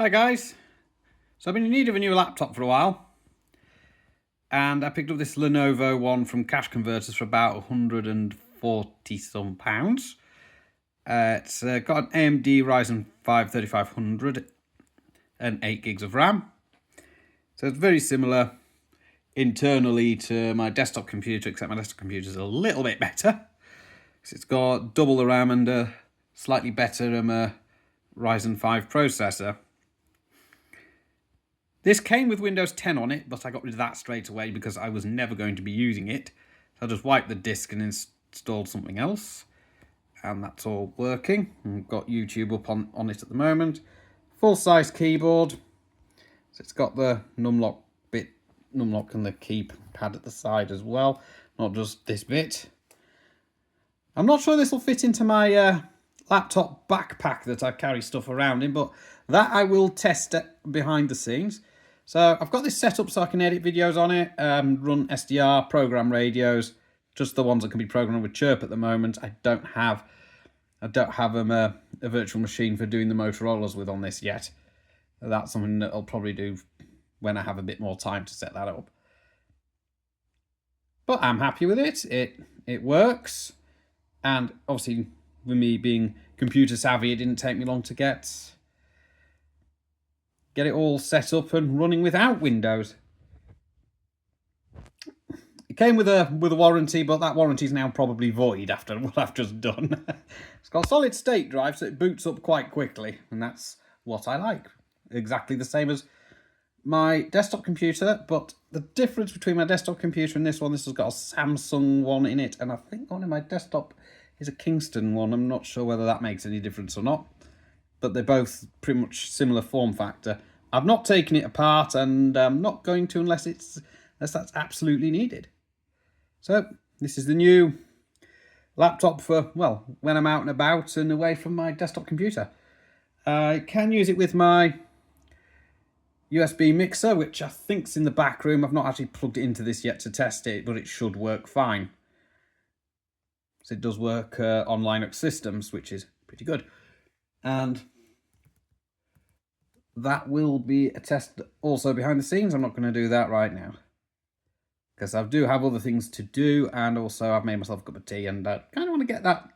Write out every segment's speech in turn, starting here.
Hi guys, so I've been in need of a new laptop for a while and I picked up this Lenovo one from Cash Converters for about 140 some pounds. It's got an AMD Ryzen 5 3500 and 8 gigs of RAM. So it's very similar internally to my desktop computer, except my desktop computer is a little bit better. It's got double the RAM and a slightly better Ryzen 5 processor. This came with Windows 10 on it, but I got rid of that straight away because I was never going to be using it. So I just wiped the disk and installed something else. And that's all working. I've got YouTube up on it at the moment. Full-size keyboard. So it's got the numlock and the keypad at the side as well. Not just this bit. I'm not sure this will fit into my laptop backpack that I carry stuff around in, but that I will test behind the scenes. So I've got this set up so I can edit videos on it, run SDR, program radios, just the ones that can be programmed with Chirp at the moment. I don't have a virtual machine for doing the Motorola's with on this yet. That's something that I'll probably do when I have a bit more time to set that up. But I'm happy with it. It works, and obviously with me being computer savvy, it didn't take me long to get it all set up and running without Windows. It came with a warranty, but that warranty is now probably void after what I've just done. It's got a solid state drive, so it boots up quite quickly, and that's what I like. Exactly the same as my desktop computer, but the difference between my desktop computer and this has got a Samsung one in it, and I think one in my desktop is a Kingston one. I'm not sure whether that makes any difference or not, but they're both pretty much similar form factor. I've not taken it apart, and I'm not going to unless that's absolutely needed. So this is the new laptop for, well, when I'm out and about and away from my desktop computer. I can use it with my USB mixer, which I think's in the back room. I've not actually plugged it into this yet to test it, but it should work fine. So it does work on Linux systems, which is pretty good. And that will be a test also behind the scenes. I'm not going to do that right now, because I do have other things to do, and also I've made myself a cup of tea, and I kind of want to get that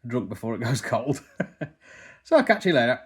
drunk before it goes cold. So I'll catch you later.